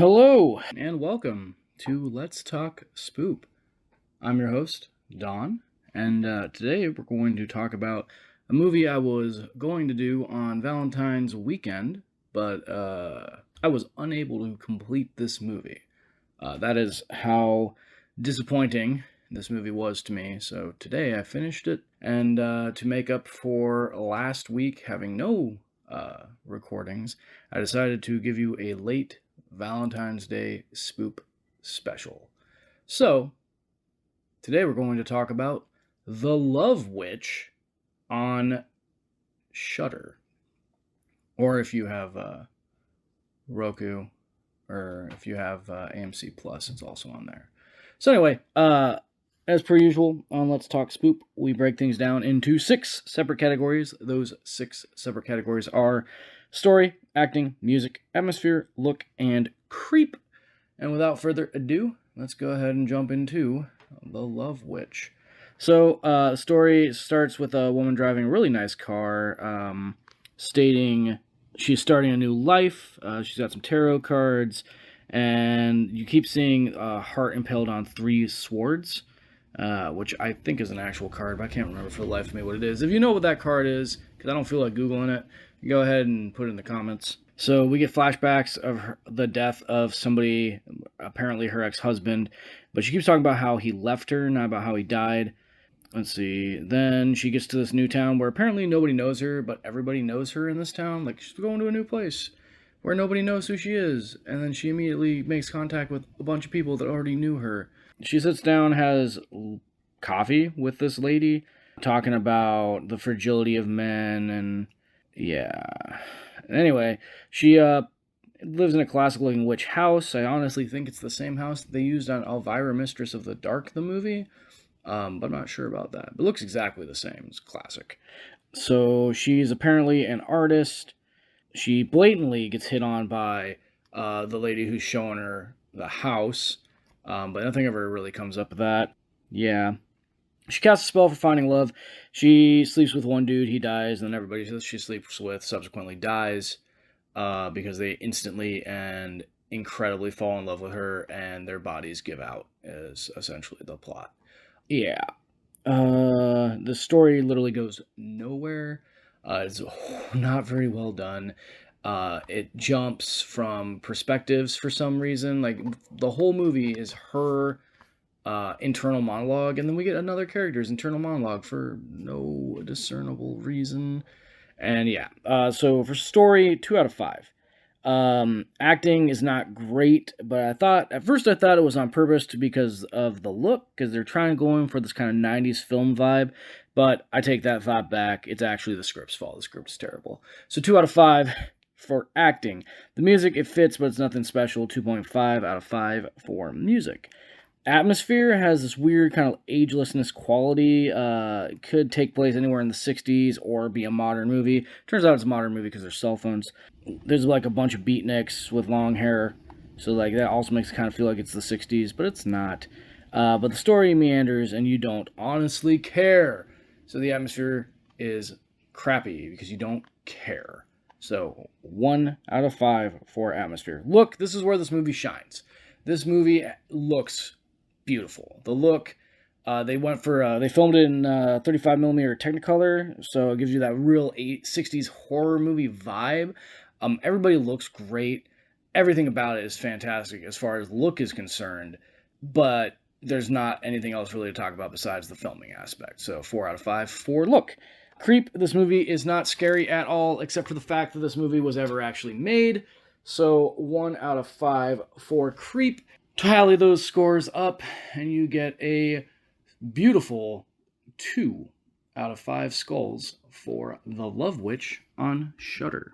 Hello, and welcome to Let's Talk Spoop. I'm your host, Don, and today we're going to talk about a movie I was going to do on Valentine's weekend, but I was unable to complete this movie. That is how disappointing this movie was to me, so today I finished it, and to make up for last week having no recordings, I decided to give you a late Valentine's Day Spoop special. So, today we're going to talk about The Love Witch on Shudder. Or if you have Roku, or if you have AMC Plus, it's also on there. So anyway, as per usual on Let's Talk Spoop, we break things down into 6 separate categories. Those 6 separate categories are story, acting, music, atmosphere, look, and creep. And without further ado, let's go ahead and jump into The Love Witch. So, the story starts with a woman driving a really nice car, stating she's starting a new life. She's got some tarot cards, and you keep seeing a heart impaled on 3 swords, which I think is an actual card, but I can't remember for the life of me what it is. If you know what that card is, because I don't feel like Googling it, go ahead and put it in the comments. So we get flashbacks of the death of somebody, apparently her ex-husband, but she keeps talking about how he left her, not about how he died. Let's see. Then she gets to this new town where apparently nobody knows her, but everybody knows her in this town. Like, she's going to a new place where nobody knows who she is, and then she immediately makes contact with a bunch of people that already knew her. She sits down, has coffee with this lady, talking about the fragility of men, and yeah. Anyway, she lives in a classic-looking witch house. I honestly think it's the same house that they used on Elvira, Mistress of the Dark, the movie. But I'm not sure about that. But it looks exactly the same. It's classic. So she's apparently an artist. She blatantly gets hit on by the lady who's showing her the house. But nothing ever really comes up with that. Yeah. She casts a spell for finding love. She sleeps with one dude, he dies, and then everybody she sleeps with subsequently dies because they instantly and incredibly fall in love with her, and their bodies give out, is essentially the plot. Yeah. The story literally goes nowhere. It's not very well done. It jumps from perspectives for some reason. Like, the whole movie is her internal monologue, and then we get another character's internal monologue for no discernible reason. And yeah, so for story, 2 out of 5. Acting is not great, but at first I thought it was on purpose because of the look, because they're trying to go in for this kind of 90s film vibe, but I take that thought back. It's actually the script's fault. The script's terrible. So 2 out of 5 for acting. The music, it fits, but it's nothing special. 2.5 out of 5 for music. Atmosphere has this weird kind of agelessness quality. It could take place anywhere in the 60s or be a modern movie. Turns out it's a modern movie because there's cell phones. There's like a bunch of beatniks with long hair, so like that also makes it kind of feel like it's the 60s, but it's not. But the story meanders and you don't honestly care. So the atmosphere is crappy because you don't care. So 1 out of 5 for atmosphere. Look, this is where this movie shines. This movie looks beautiful. The look, they filmed it in 35mm Technicolor, so it gives you that real 60s horror movie vibe. Everybody looks great. Everything about it is fantastic as far as look is concerned, but there's not anything else really to talk about besides the filming aspect. So 4 out of 5 for look. Creep, this movie is not scary at all, except for the fact that this movie was ever actually made. So 1 out of 5 for Creep. Tally those scores up, and you get a beautiful 2 out of 5 skulls for The Love Witch on Shudder.